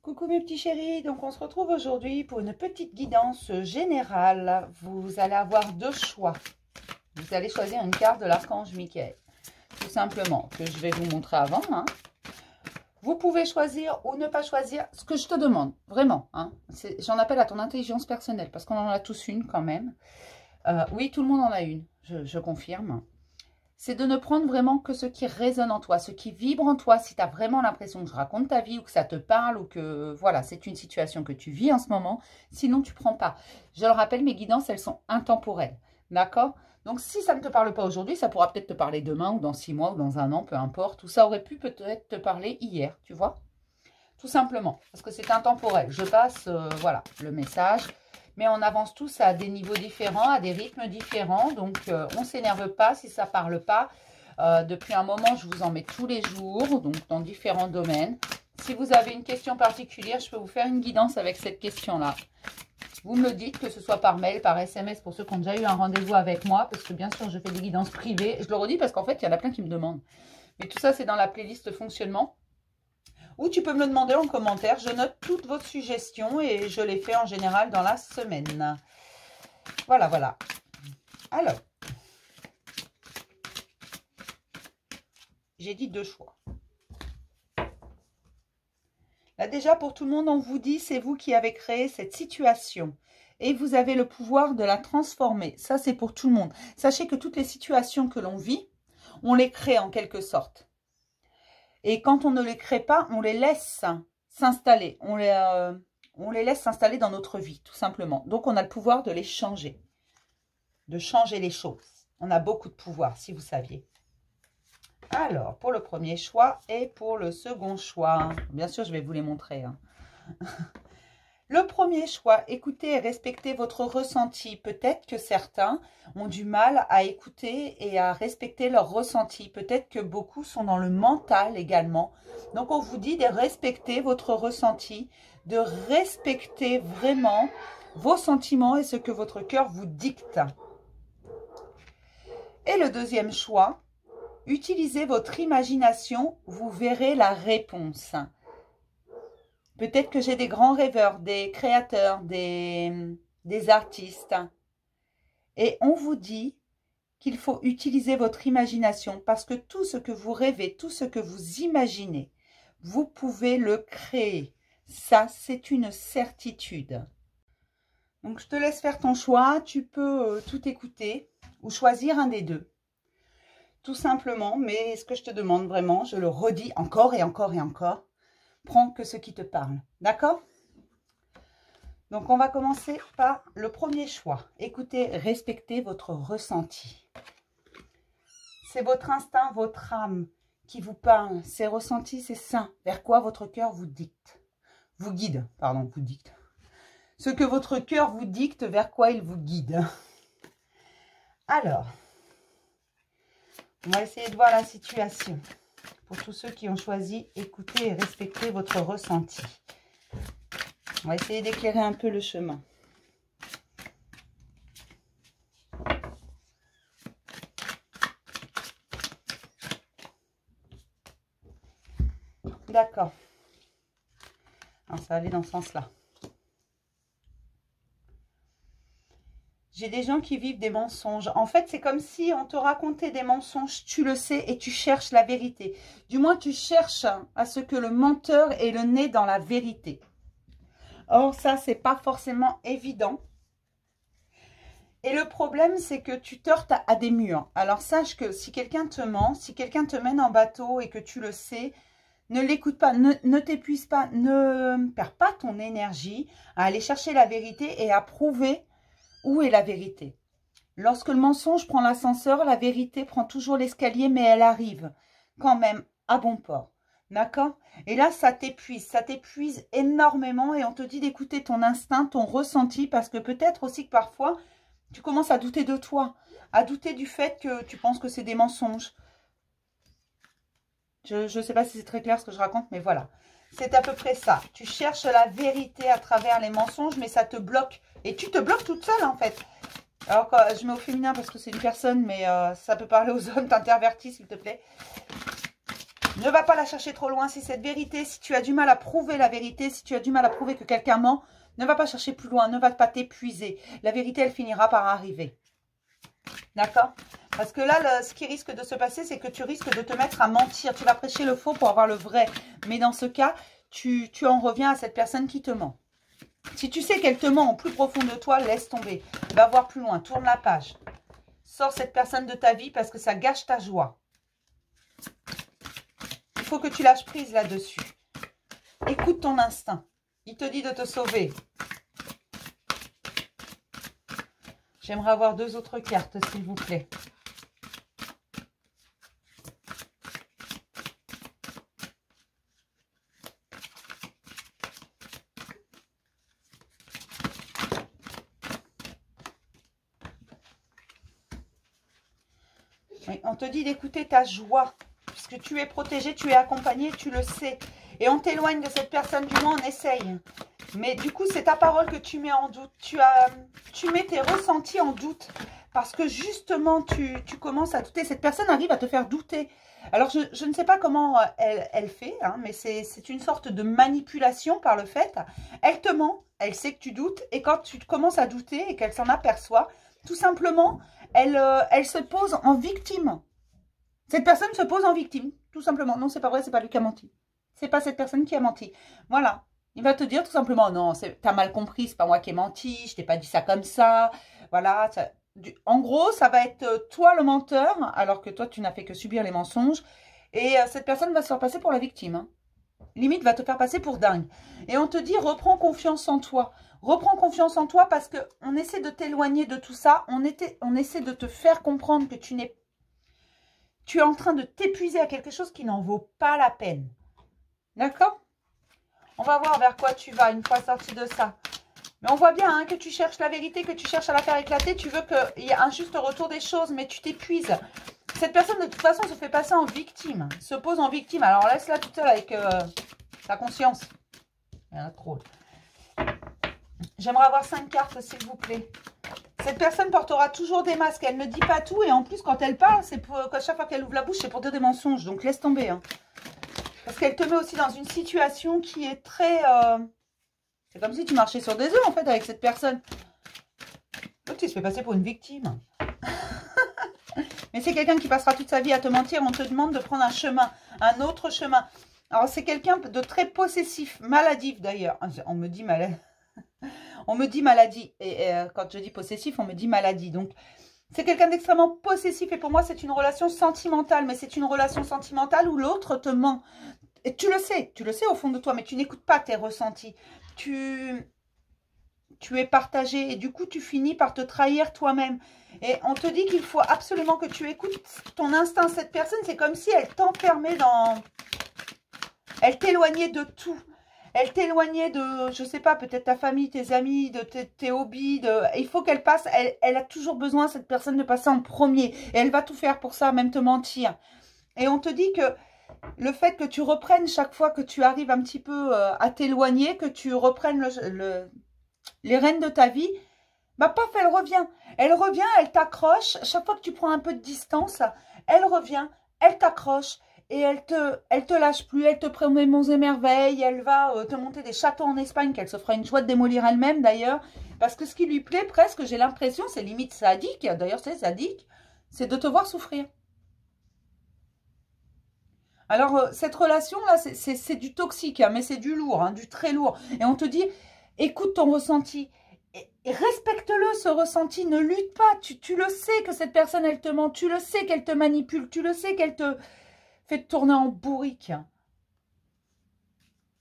Coucou mes petits chéris, donc on se retrouve aujourd'hui pour une petite guidance générale. Vous allez avoir deux choix. Vous allez choisir une carte de l'archange Michael, tout simplement, que je vais vous montrer avant. Vous pouvez choisir ou ne pas choisir ce que je te demande, vraiment. J'en appelle à ton intelligence personnelle, parce qu'on en a tous une quand même. Oui, tout le monde en a une, je confirme. C'est de ne prendre vraiment que ce qui résonne en toi, ce qui vibre en toi. Si tu as vraiment l'impression que je raconte ta vie ou que ça te parle ou que voilà, c'est une situation que tu vis en ce moment, sinon tu ne prends pas. Je le rappelle, mes guidances, elles sont intemporelles, d'accord? Donc si ça ne te parle pas aujourd'hui, ça pourra peut-être te parler demain ou dans 6 mois ou dans un an, peu importe. Ou ça aurait pu peut-être te parler hier, tu vois? Tout simplement, parce que c'est intemporel. Je passe, voilà, le message. Mais on avance tous à des niveaux différents, à des rythmes différents. Donc, on ne s'énerve pas si ça ne parle pas. Depuis un moment, je vous en mets tous les jours, donc dans différents domaines. Si vous avez une question particulière, je peux vous faire une guidance avec cette question-là. Vous me le dites, que ce soit par mail, par SMS, pour ceux qui ont déjà eu un rendez-vous avec moi. Parce que bien sûr, je fais des guidances privées. Je le redis parce qu'en fait, il y en a plein qui me demandent. Mais tout ça, c'est dans la playlist fonctionnement. Ou tu peux me le demander en commentaire. Je note toutes vos suggestions et je les fais en général dans la semaine. Voilà, voilà. Alors, j'ai dit deux choix. Là déjà, pour tout le monde, on vous dit, c'est vous qui avez créé cette situation. Et vous avez le pouvoir de la transformer. Ça, c'est pour tout le monde. Sachez que toutes les situations que l'on vit, on les crée en quelque sorte. Et quand on ne les crée pas, on les laisse s'installer. On les laisse s'installer dans notre vie, tout simplement. Donc, on a le pouvoir de les changer. De changer les choses. On a beaucoup de pouvoir, si vous saviez. Alors, pour le premier choix et pour le second choix. Bien sûr, je vais vous les montrer. Le premier choix, écoutez et respectez votre ressenti. Peut-être que certains ont du mal à écouter et à respecter leur ressenti. Peut-être que beaucoup sont dans le mental également. Donc, on vous dit de respecter votre ressenti, de respecter vraiment vos sentiments et ce que votre cœur vous dicte. Et le deuxième choix, utilisez votre imagination, vous verrez la réponse. Peut-être que j'ai des grands rêveurs, des créateurs, des artistes. Et on vous dit qu'il faut utiliser votre imagination parce que tout ce que vous rêvez, tout ce que vous imaginez, vous pouvez le créer. Ça, c'est une certitude. Donc, je te laisse faire ton choix. Tu peux tout écouter ou choisir un des deux. Tout simplement, mais ce que je te demande vraiment, je le redis encore et encore et encore, prends que ce qui te parle. D'accord? Donc, on va commencer par le premier choix. Écoutez, respectez votre ressenti. C'est votre instinct, votre âme qui vous parle. Ces ressentis, c'est ça. Vers quoi votre cœur vous dicte. Vous guide, pardon, vous dicte. Ce que votre cœur vous dicte, vers quoi il vous guide. Alors, on va essayer de voir la situation. Pour tous ceux qui ont choisi, écoutez et respectez votre ressenti. On va essayer d'éclairer un peu le chemin. D'accord. Alors, ça va aller dans ce sens-là. J'ai des gens qui vivent des mensonges. En fait, c'est comme si on te racontait des mensonges, tu le sais, et tu cherches la vérité. Du moins, tu cherches à ce que le menteur ait le nez dans la vérité. Or, ça, c'est pas forcément évident. Et le problème, c'est que tu te heurtes à des murs. Alors, sache que si quelqu'un te ment, si quelqu'un te mène en bateau et que tu le sais, ne l'écoute pas, ne t'épuise pas, ne perds pas ton énergie à aller chercher la vérité et à prouver où est la vérité. Lorsque le mensonge prend l'ascenseur, la vérité prend toujours l'escalier, mais elle arrive quand même à bon port. D'accord? Et là, ça t'épuise énormément et on te dit d'écouter ton instinct, ton ressenti, parce que peut-être aussi que parfois, tu commences à douter de toi, à douter du fait que tu penses que c'est des mensonges. Je ne sais pas si c'est très clair ce que je raconte, mais voilà. C'est à peu près ça. Tu cherches la vérité à travers les mensonges, mais ça te bloque. Et tu te bloques toute seule, en fait. Alors, je mets au féminin parce que c'est une personne, mais ça peut parler aux hommes. T'intervertis, s'il te plaît. Ne va pas la chercher trop loin. Si cette vérité, si tu as du mal à prouver la vérité, si tu as du mal à prouver que quelqu'un ment, ne va pas chercher plus loin, ne va pas t'épuiser. La vérité, elle finira par arriver. D'accord? Parce que là, ce qui risque de se passer, c'est que tu risques de te mettre à mentir. Tu vas prêcher le faux pour avoir le vrai. Mais dans ce cas, tu en reviens à cette personne qui te ment. Si tu sais qu'elle te ment au plus profond de toi, laisse tomber. Va voir plus loin, tourne la page. Sors cette personne de ta vie parce que ça gâche ta joie. Il faut que tu lâches prise là-dessus. Écoute ton instinct. Il te dit de te sauver. J'aimerais avoir 2 autres cartes, s'il vous plaît. Oui, on te dit d'écouter ta joie. Puisque tu es protégé, tu es accompagné, tu le sais. Et on t'éloigne de cette personne, du moins on essaye. Mais du coup, c'est ta parole que tu mets en doute. Tu mets tes ressentis en doute. Parce que justement, tu commences à douter. Cette personne arrive à te faire douter. Alors, je ne sais pas comment elle fait, hein, mais c'est une sorte de manipulation par le fait. Elle te ment, elle sait que tu doutes. Et quand tu commences à douter et qu'elle s'en aperçoit, tout simplement, elle se pose en victime. Cette personne se pose en victime, tout simplement. Non, c'est pas vrai, c'est pas lui qui a menti. C'est pas cette personne qui a menti. Voilà. Il va te dire tout simplement, non, t'as mal compris, c'est pas moi qui ai menti, je t'ai pas dit ça comme ça. Voilà. En gros, ça va être toi le menteur, alors que toi, tu n'as fait que subir les mensonges. Et cette personne va se faire passer pour la victime. Hein. Limite, va te faire passer pour dingue. Et on te dit, reprends confiance en toi. Reprends confiance en toi parce qu'on essaie de t'éloigner de tout ça. On essaie de te faire comprendre que tu es en train de t'épuiser à quelque chose qui n'en vaut pas la peine. D'accord? On va voir vers quoi tu vas une fois sorti de ça. Mais on voit bien hein, que tu cherches la vérité, que tu cherches à la faire éclater. Tu veux qu'il y ait un juste retour des choses, mais tu t'épuises. Cette personne, de toute façon, se fait passer en victime. Se pose en victime. Alors, laisse-la toute seule avec ta conscience. Il y en a trop. J'aimerais avoir 5 cartes, s'il vous plaît. Cette personne portera toujours des masques. Elle ne dit pas tout. Et en plus, quand elle parle, c'est pour chaque fois qu'elle ouvre la bouche, c'est pour dire des mensonges. Donc, laisse tomber. Hein. Parce qu'elle te met aussi dans une situation qui est très... C'est comme si tu marchais sur des œufs, en fait, avec cette personne. Donc, tu te fais passer pour une victime. Mais c'est quelqu'un qui passera toute sa vie à te mentir. On te demande de prendre un chemin, un autre chemin. Alors, c'est quelqu'un de très possessif, maladif d'ailleurs. On me dit maladie. On me dit maladie. Et quand je dis possessif, on me dit maladie. Donc, c'est quelqu'un d'extrêmement possessif. Et pour moi, c'est une relation sentimentale. Mais c'est une relation sentimentale où l'autre te ment. Et tu le sais au fond de toi, mais tu n'écoutes pas tes ressentis. Tu es partagé et du coup, tu finis par te trahir toi-même. Et on te dit qu'il faut absolument que tu écoutes ton instinct. Cette personne, c'est comme si elle t'enfermait dans... Elle t'éloignait de tout. Elle t'éloignait de, je sais pas, peut-être ta famille, tes amis, de tes hobbies. Il faut qu'elle passe, elle a toujours besoin, cette personne, de passer en premier. Et elle va tout faire pour ça, même te mentir. Et on te dit que le fait que tu reprennes chaque fois que tu arrives un petit peu à t'éloigner, que tu reprennes les rênes de ta vie, bah paf, elle revient. Elle revient, elle t'accroche. Chaque fois que tu prends un peu de distance, elle revient, elle t'accroche. Et elle te lâche plus, elle te promet monts et merveilles, elle va te monter des châteaux en Espagne qu'elle se fera une joie de démolir elle-même d'ailleurs. Parce que ce qui lui plaît presque, j'ai l'impression, c'est limite sadique, d'ailleurs c'est sadique, c'est de te voir souffrir. Alors cette relation-là, c'est du toxique, hein, mais c'est du lourd, hein, du très lourd. Et on te dit, écoute ton ressenti, et respecte-le ce ressenti, ne lutte pas. Tu le sais que cette personne, elle te ment, tu le sais qu'elle te manipule, tu le sais qu'elle te... fait te tourner en bourrique.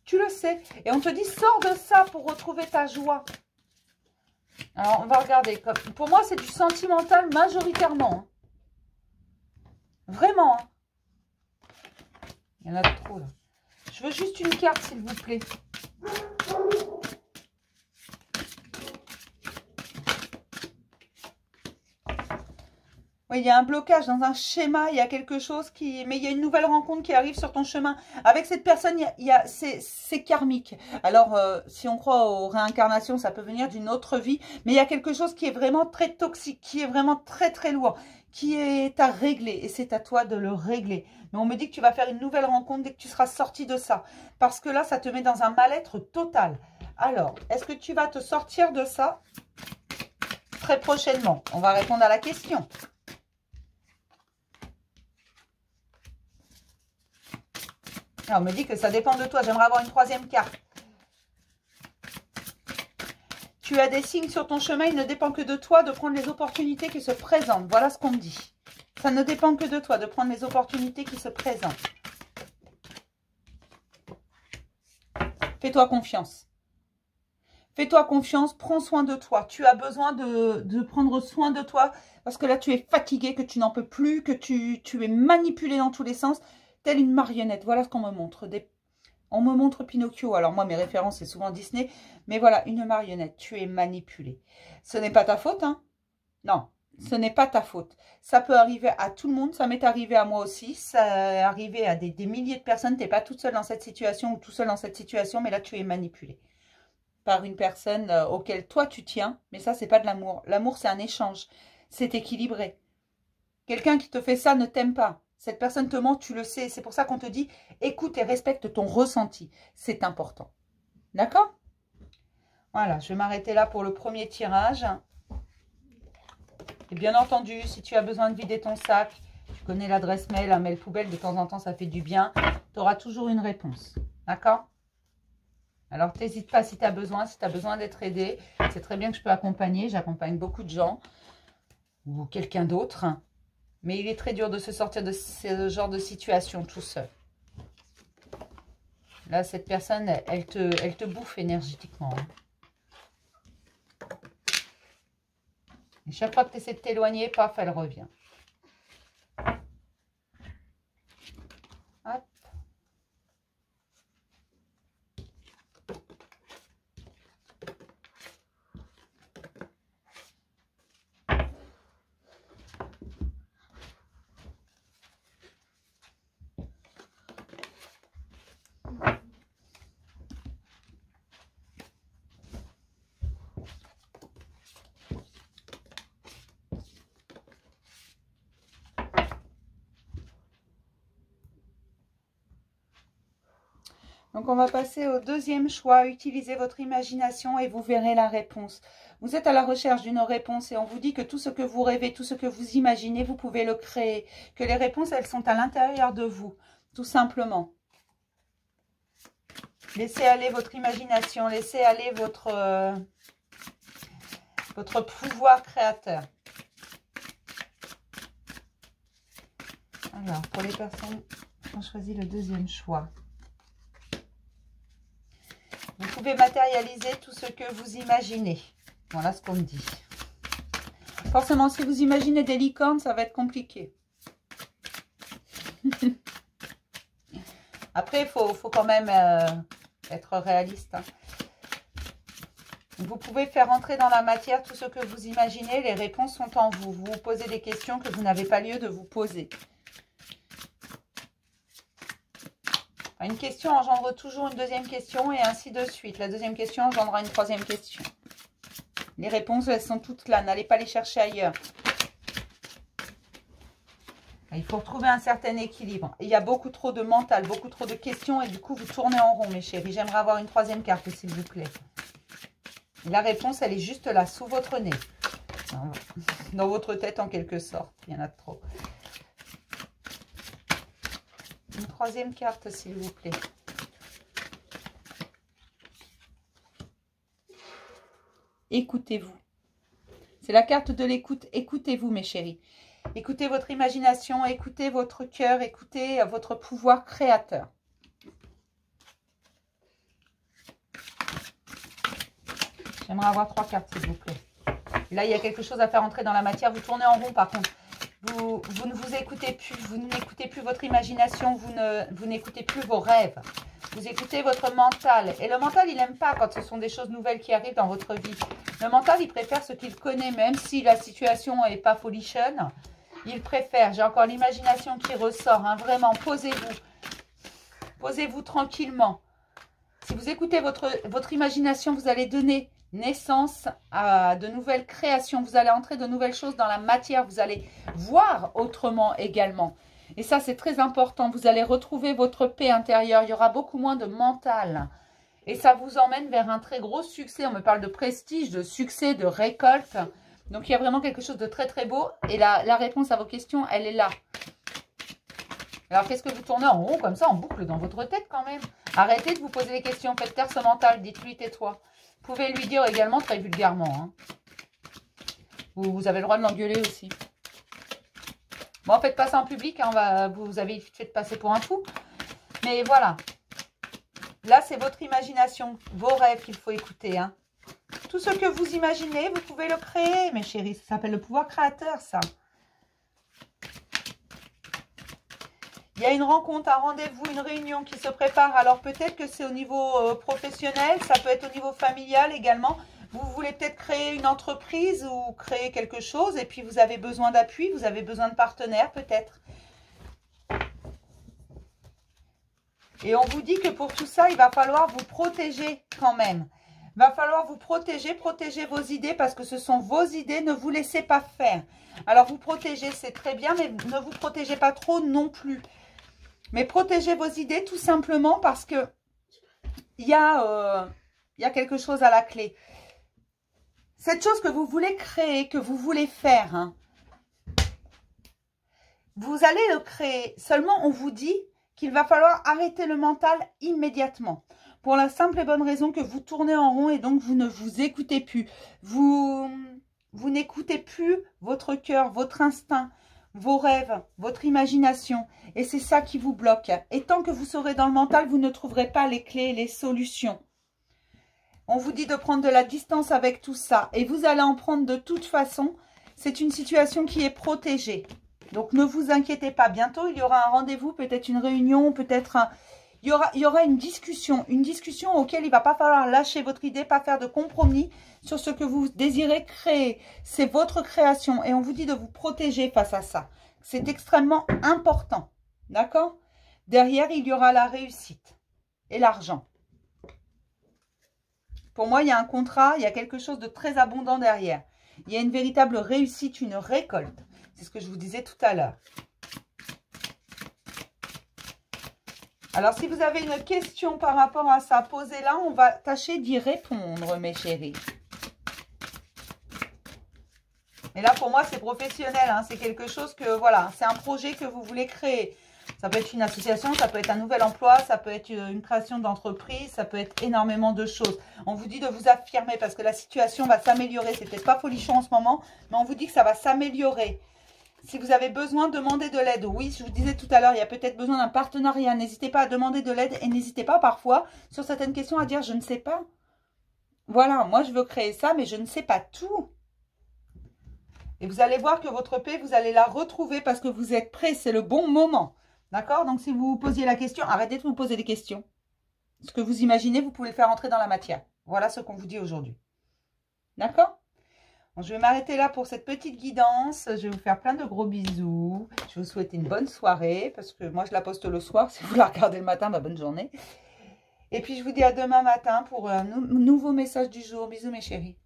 Tu le sais. Et on te dit, sors de ça pour retrouver ta joie. Alors, on va regarder. Pour moi, c'est du sentimental majoritairement. Hein. Vraiment. Hein. Il y en a trop, là. Je veux juste une carte, s'il vous plaît. Oui, il y a un blocage dans un schéma, il y a quelque chose qui... Mais il y a une nouvelle rencontre qui arrive sur ton chemin. Avec cette personne, c'est karmique. Alors, si on croit aux réincarnations, ça peut venir d'une autre vie. Mais il y a quelque chose qui est vraiment très toxique, qui est vraiment très très lourd, qui est à régler. Et c'est à toi de le régler. Mais on me dit que tu vas faire une nouvelle rencontre dès que tu seras sorti de ça. Parce que là, ça te met dans un mal-être total. Alors, est-ce que tu vas te sortir de ça très prochainement? On va répondre à la question. Alors, on me dit que ça dépend de toi. J'aimerais avoir une troisième carte. Tu as des signes sur ton chemin. Il ne dépend que de toi de prendre les opportunités qui se présentent. Voilà ce qu'on me dit. Ça ne dépend que de toi de prendre les opportunités qui se présentent. Fais-toi confiance. Fais-toi confiance, prends soin de toi. Tu as besoin de prendre soin de toi parce que là, tu es fatigué, que tu n'en peux plus, que tu es manipulé dans tous les sens, telle une marionnette. Voilà ce qu'on me montre. On me montre Pinocchio. Alors moi, mes références, c'est souvent Disney. Mais voilà, une marionnette. Tu es manipulé. Ce n'est pas ta faute, hein? Non, ce n'est pas ta faute. Ça peut arriver à tout le monde. Ça m'est arrivé à moi aussi. Ça est arrivé à des milliers de personnes. Tu n'es pas toute seule dans cette situation ou tout seul dans cette situation. Mais là, tu es manipulé par une personne auquel toi, tu tiens. Mais ça, c'est pas de l'amour. L'amour, c'est un échange. C'est équilibré. Quelqu'un qui te fait ça ne t'aime pas. Cette personne te ment, tu le sais. C'est pour ça qu'on te dit, écoute et respecte ton ressenti. C'est important. D'accord? Voilà, je vais m'arrêter là pour le premier tirage. Et bien entendu, si tu as besoin de vider ton sac, tu connais l'adresse mail, un mail poubelle, de temps en temps, ça fait du bien. Tu auras toujours une réponse. D'accord? Alors, n'hésite pas si tu as besoin, d'être aidé. C'est très bien que je peux accompagner. J'accompagne beaucoup de gens ou quelqu'un d'autre. Mais il est très dur de se sortir de ce genre de situation tout seul. Là, cette personne, elle te bouffe énergétiquement. Et chaque fois que tu essaies de t'éloigner, paf, elle revient. Hop. Donc, on va passer au deuxième choix. Utilisez votre imagination et vous verrez la réponse. Vous êtes à la recherche d'une réponse et on vous dit que tout ce que vous rêvez, tout ce que vous imaginez, vous pouvez le créer. Que les réponses, elles sont à l'intérieur de vous, tout simplement. Laissez aller votre imagination, laissez aller votre pouvoir créateur. Alors, pour les personnes qui ont choisi le deuxième choix. Vous pouvez matérialiser tout ce que vous imaginez. Voilà ce qu'on me dit. Forcément, si vous imaginez des licornes, ça va être compliqué. Après, il faut quand même être réaliste. Hein. Vous pouvez faire entrer dans la matière tout ce que vous imaginez. Les réponses sont en vous. Vous vous posez des questions que vous n'avez pas lieu de vous poser. Une question engendre toujours une deuxième question et ainsi de suite. La deuxième question engendrera une troisième question. Les réponses, elles sont toutes là. N'allez pas les chercher ailleurs. Il faut retrouver un certain équilibre. Il y a beaucoup trop de mental, beaucoup trop de questions et du coup, vous tournez en rond, mes chéris. J'aimerais avoir une troisième carte, s'il vous plaît. Et la réponse, elle est juste là, sous votre nez. Dans votre tête, en quelque sorte. Il y en a trop. Une troisième carte, s'il vous plaît. Écoutez-vous. C'est la carte de l'écoute. Écoutez-vous, mes chéris. Écoutez votre imagination, écoutez votre cœur, écoutez votre pouvoir créateur. J'aimerais avoir 3 cartes, s'il vous plaît. Et là, il y a quelque chose à faire entrer dans la matière. Vous tournez en rond, par contre. Vous ne vous écoutez plus, vous n'écoutez plus votre imagination, vous n'écoutez plus vos rêves. Vous écoutez votre mental. Et le mental, il n'aime pas quand ce sont des choses nouvelles qui arrivent dans votre vie. Le mental, il préfère ce qu'il connaît, même si la situation n'est pas folichonne. Il préfère. J'ai encore l'imagination qui ressort. Hein, vraiment, posez-vous. Posez-vous tranquillement. Si vous écoutez votre imagination, vous allez donner naissance à de nouvelles créations. Vous allez entrer de nouvelles choses dans la matière. Vous allez voir autrement également. Et ça, c'est très important. Vous allez retrouver votre paix intérieure. Il y aura beaucoup moins de mental. Et ça vous emmène vers un très gros succès. On me parle de prestige, de succès, de récolte. Donc, il y a vraiment quelque chose de très, très beau. Et la réponse à vos questions, elle est là. Alors, qu'est-ce que vous tournez en rond comme ça, en boucle dans votre tête quand même? Arrêtez de vous poser des questions. Faites taire ce mental. Dites-lui, tais-toi. Vous pouvez lui dire également très vulgairement. Hein. Vous avez le droit de l'engueuler aussi. Bon, faites pas ça en public. Hein, vous avez fait passer pour un fou. Mais voilà. Là, c'est votre imagination, vos rêves qu'il faut écouter. Hein. Tout ce que vous imaginez, vous pouvez le créer, mes chéris. Ça s'appelle le pouvoir créateur, ça. Il y a une rencontre, un rendez-vous, une réunion qui se prépare. Alors, peut-être que c'est au niveau professionnel. Ça peut être au niveau familial également. Vous voulez peut-être créer une entreprise ou créer quelque chose. Et puis, vous avez besoin d'appui. Vous avez besoin de partenaires, peut-être. Et on vous dit que pour tout ça, il va falloir vous protéger quand même. Il va falloir vous protéger vos idées parce que ce sont vos idées. Ne vous laissez pas faire. Alors, vous protéger, c'est très bien, mais ne vous protégez pas trop non plus. Mais protégez vos idées tout simplement parce que il y a quelque chose à la clé. Cette chose que vous voulez créer, que vous voulez faire, hein, vous allez le créer. Seulement, on vous dit qu'il va falloir arrêter le mental immédiatement. Pour la simple et bonne raison que vous tournez en rond et donc vous ne vous écoutez plus. Vous n'écoutez plus votre cœur, votre instinct, vos rêves, votre imagination. Et c'est ça qui vous bloque. Et tant que vous serez dans le mental, vous ne trouverez pas les clés, les solutions. On vous dit de prendre de la distance avec tout ça. Et vous allez en prendre de toute façon. C'est une situation qui est protégée. Donc, ne vous inquiétez pas. Bientôt, il y aura un rendez-vous, peut-être une réunion, peut-être il y aura une discussion auquel il ne va pas falloir lâcher votre idée, pas faire de compromis sur ce que vous désirez créer. C'est votre création et on vous dit de vous protéger face à ça. C'est extrêmement important. D'accord? Derrière, il y aura la réussite et l'argent. Pour moi, il y a un contrat, il y a quelque chose de très abondant derrière. Il y a une véritable réussite, une récolte. C'est ce que je vous disais tout à l'heure. Alors, si vous avez une question par rapport à ça, posez-la. On va tâcher d'y répondre, mes chéris. Mais là, pour moi, c'est professionnel. Hein. C'est quelque chose que, voilà, c'est un projet que vous voulez créer. Ça peut être une association, ça peut être un nouvel emploi, ça peut être une création d'entreprise, ça peut être énormément de choses. On vous dit de vous affirmer parce que la situation va s'améliorer. C'est peut-être pas folichon en ce moment, mais on vous dit que ça va s'améliorer. Si vous avez besoin, demandez de l'aide. Oui, je vous disais tout à l'heure, il y a peut-être besoin d'un partenariat. N'hésitez pas à demander de l'aide et n'hésitez pas parfois sur certaines questions à dire « je ne sais pas ». Voilà, moi je veux créer ça, mais je ne sais pas tout. Et vous allez voir que votre paix, vous allez la retrouver parce que vous êtes prêts. C'est le bon moment. D'accord? Donc, si vous vous posiez la question, arrêtez de vous poser des questions. Ce que vous imaginez, vous pouvez le faire entrer dans la matière. Voilà ce qu'on vous dit aujourd'hui. D'accord? Bon, je vais m'arrêter là pour cette petite guidance. Je vais vous faire plein de gros bisous. Je vous souhaite une bonne soirée parce que moi, je la poste le soir. Si vous la regardez le matin, bonne journée. Et puis, je vous dis à demain matin pour un nouveau message du jour. Bisous, mes chéris.